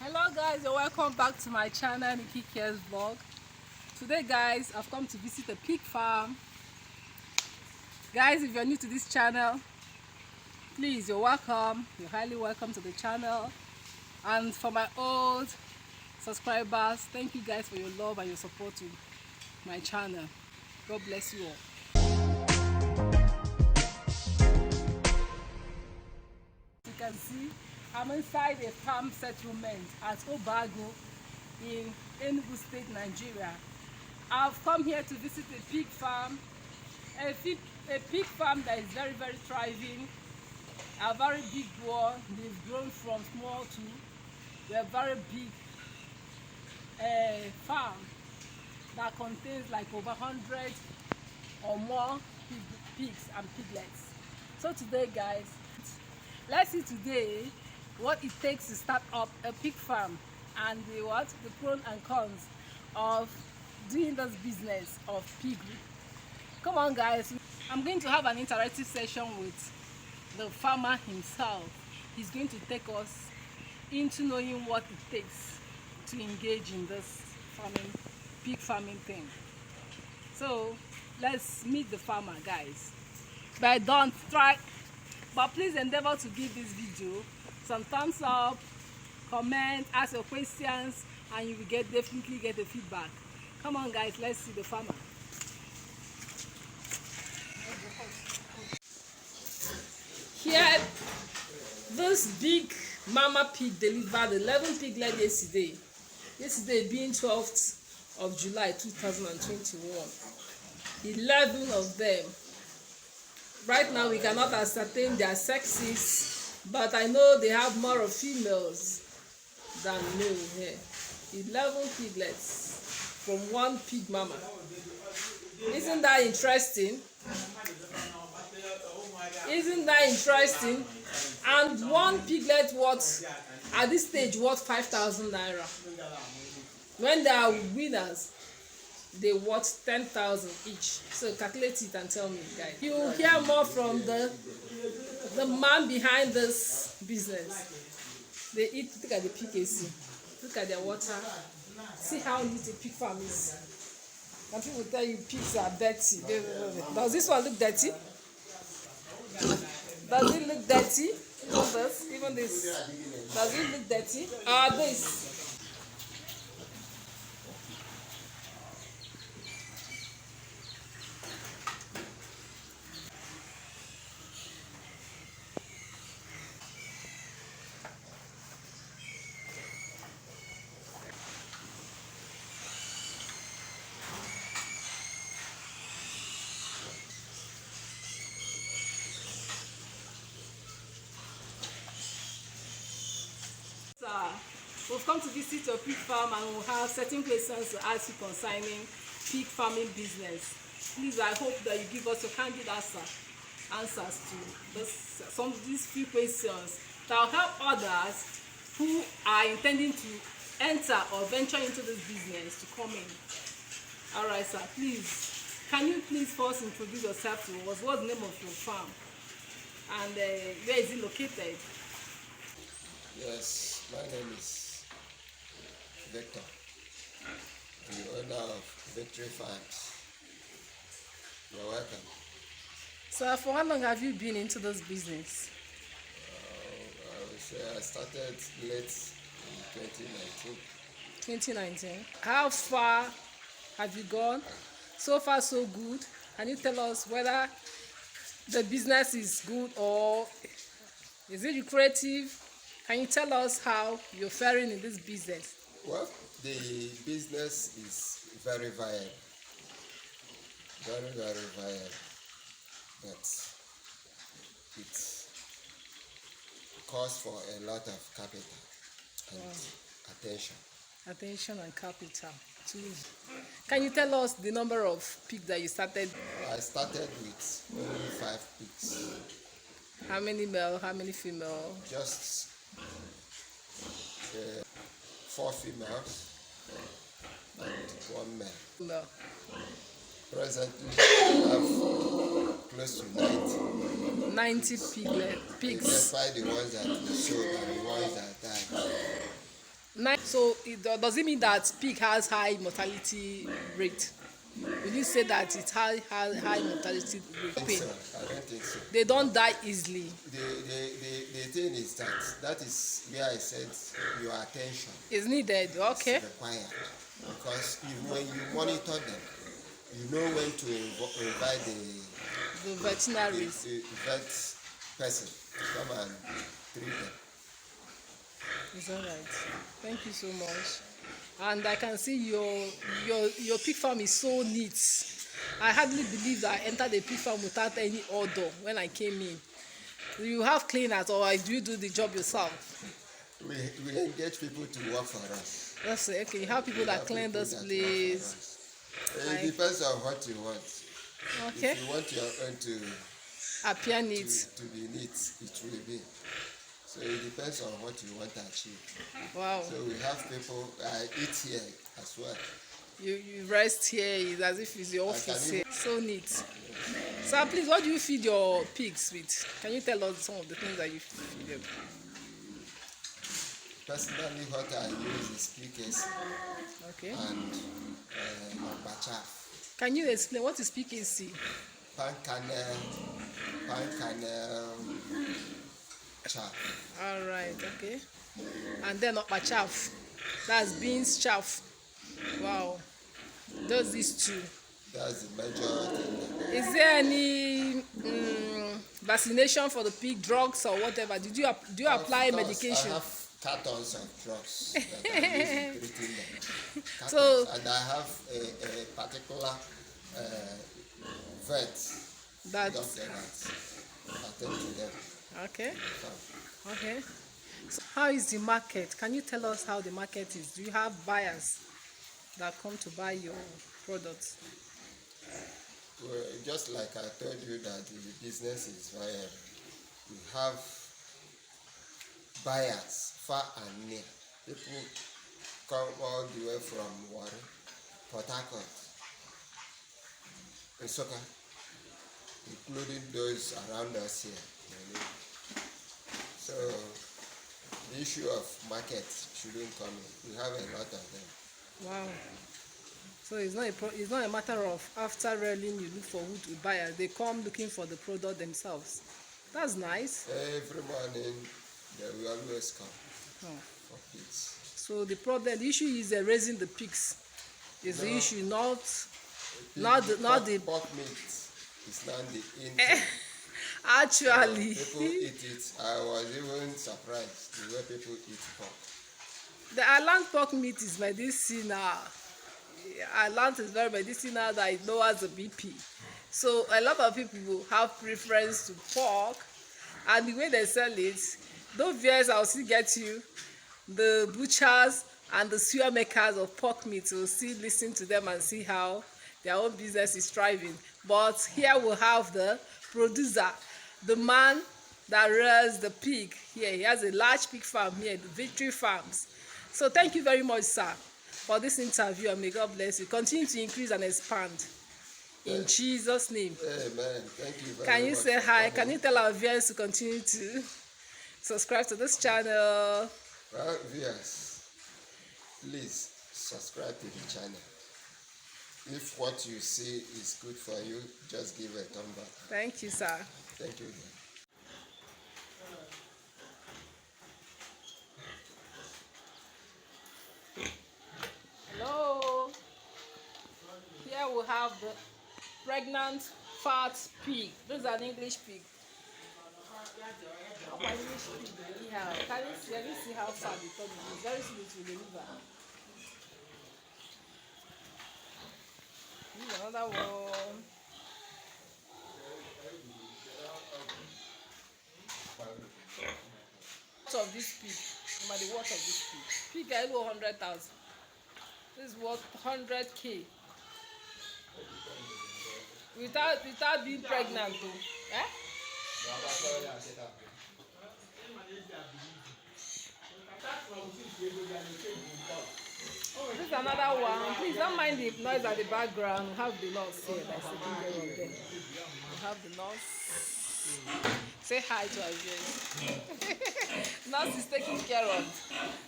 Hello guys, you're welcome back to my channel, Nikki Cares Vlog. Today guys, I've come to visit a pig farm. Guys, if you're new to this channel, please, you're welcome. You're highly welcome to the channel. And for my old subscribers, thank you guys for your love and your support to my channel. God bless you all. You can see I'm inside a farm settlement at Obago in Enugu State, Nigeria. I've come here to visit a pig farm, a pig farm that is very, very thriving, a very big one. They've grown from small to a very big farm that contains like over 100 or more pigs and piglets. So today guys, let's see today what it takes to start up a pig farm and the pros and cons of doing this business of piggery. Come on guys, I'm going to have an interactive session with the farmer himself. He's going to take us into knowing what it takes to engage in this pig farming thing. So let's meet the farmer guys. But please endeavor to give this video some thumbs up, comment, ask your questions, and you will definitely get the feedback. Come on guys, let's see the farmer. Here, this big mama pig delivered 11 piglets yesterday. Yesterday being 12th of July 2021. 11 of them. Right now we cannot ascertain their sexes, but I know they have more of females than male here. 11 piglets from one pig mama. Isn't that interesting? Isn't that interesting? And one piglet worth, at this stage, worth 5,000 naira. When they are winners, they worth 10,000 each. So calculate it and tell me, guys. You will hear more from the man behind this business. They eat. Look at the PKC. Look at their water. See how neat a pig farm is. And people tell you pigs are dirty. Does this one look dirty? Does it look dirty? Even this. Does it look dirty? This. We've come to visit your pig farm and we'll have certain questions to ask you concerning pig farming business. Please, I hope that you give us your candid answers to some of these few questions that will help others who are intending to enter or venture into this business to come in. Alright sir, please, can you please first introduce yourself to us? What's the name of your farm and where is it located? Yes, my name is Victor, the owner of Victory Farms. You're welcome. So for how long have you been into this business? I would say I started late in 2019. 2019. How far have you gone? So far so good. Can you tell us whether the business is good or is it lucrative? Can you tell us how you're faring in this business? Well, the business is very viable. Very, very viable. But it calls for a lot of capital and attention. Attention and capital. Can you tell us the number of pigs that you started? I started with only 5 pigs. How many male, how many female? Just 4 females and 1 male. No. Presently, I have close to 90 pigs. Despite the ones that we sold and the ones that died. So does it mean that pig has high mortality rate? Will you say that it has high mortality rate? I don't think so. They don't die easily. The thing is that is where I said your attention It's needed. Okay. is required. Because when you monitor them, you know when to invite The veterinaries. the vet person to come and treat them. It's all right. Thank you so much. And I can see your pig farm is so neat. I hardly believe that I entered the pig farm without any odor when I came in. Do you have cleaners or do you do the job yourself? We engage people to work for us. That's it. Okay, you have people that clean this place. It depends on what you want. Okay. If you want your own to Appear neat. to be neat, it will be. So it depends on what you want to achieve. Wow. So we have people eat here as well. You rest here is as if it's your office here. So neat. So please, what do you feed your pigs with? Can you tell us some of the things that you feed them? Personally, what I use is PKC Okay. and bachaf. Can you explain what is PKC? Pan kernel, chaff. All right. Okay. And then chaff. That's beans chaff. Wow. Those these two. That's the major thing. Is there any vaccination for the pig, drugs or whatever? Do you apply medication? I have cartons of drugs that I use in treating them. So, and I have a particular vet doctor that attend to them. Okay. Okay. So how is the market? Can you tell us how the market is? Do you have buyers that come to buy your products? Well, just like I told you that the business is viable. We have buyers far and near. People come all the way from Warri, Port Harcourt, Nsukka, including those around us here. So the issue of market shouldn't come in. We have a lot of them. Wow. So it's not a matter of after railing you look for who to buy. They come looking for the product themselves. That's nice. Every morning they will always come for pigs. So the issue is raising the pigs. Is the issue not the pork meat is not the in. Actually, people eat it. I was even surprised the way people eat pork. The island pork meat is medicinal. Island is very medicinal that it lowers the BP. So a lot of people have preference to pork, and the way they sell it, those viewers I'll still get you. The butchers and the sewer makers of pork meat will still listen to them and see how their own business is thriving. But here we have the producer, the man that rears the pig here. He has a large pig farm here, the Victory Farms. So thank you very much, sir, for this interview, and may God bless you. Continue to increase and expand. In Jesus' name. Amen. Thank you very much. Can you say hi? Can you tell our viewers to continue to subscribe to this channel? Well, viewers, please subscribe to the channel. If what you see is good for you, just give a thumb up. Thank you, sir. Thank you. Hello. Here we have the pregnant fat pig. This is an English pig. English pig. Yeah. Can you see how fat the tummy is? Very sweet to the liver. This is another one. Of this pig, the worth of this pig. Pig is 100,000. This is worth 100K. Without being pregnant, though. Eh? Oh, this is another one. Please don't mind the noise at the background. We have the nurse here that's taking care of them. We have the nurse. Say hi to our viewers. Nurse is taking care of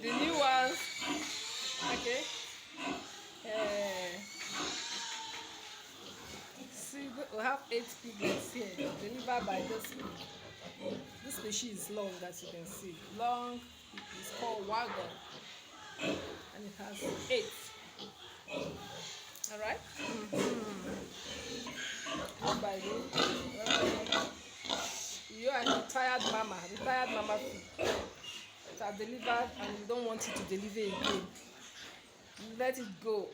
the new ones. Okay. See, we have 8 piglets here, delivered by this pig. This species is long, as you can see. Long, it's called wagon, and it has 8. All right. One by one. You are a retired mama pig that delivered, and you don't want it to deliver again. Let it go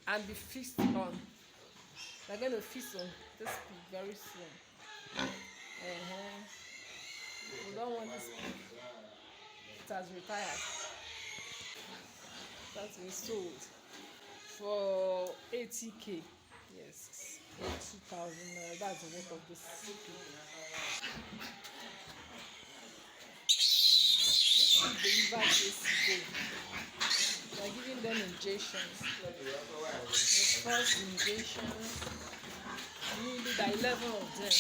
and be feast on. They're going to feast on this pig very soon. We don't want this pig. It has retired. That's been sold for 80k. Yes, 80,000. That's the worth of this pig. This pig delivered yesterday. They are giving them injections. The first injections. Nearly the 11 of them.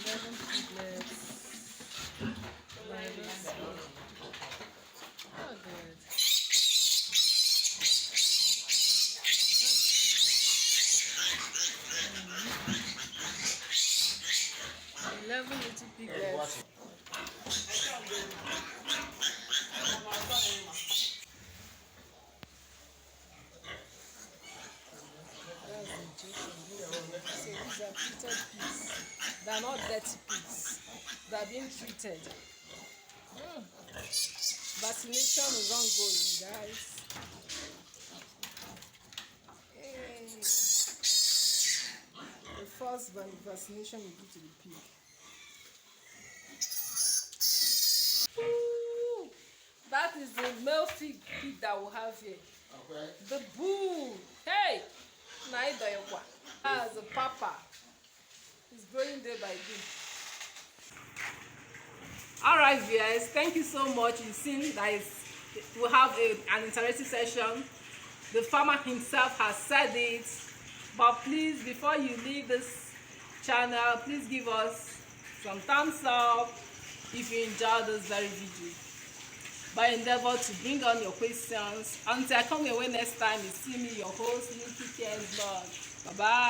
11 piglets. Oh, good. 11 little piglets. That's injection. So these are treated pigs. They are not dirty pigs. They are being treated. Vaccination is ongoing, guys. Hey. The first vaccination we do to the pig. Ooh, that is the male pig that we have here. Okay. The bull. Hey! That's the papa. It's growing day by day. Alright viewers, thank you so much. You've seen that we have an interactive session. The farmer himself has said it. But please, before you leave this channel, please give us some thumbs up if you enjoyed this very video. By endeavor to bring on your questions. Until I come your way next time, you see me, your host, Nikki Blog. Bye bye.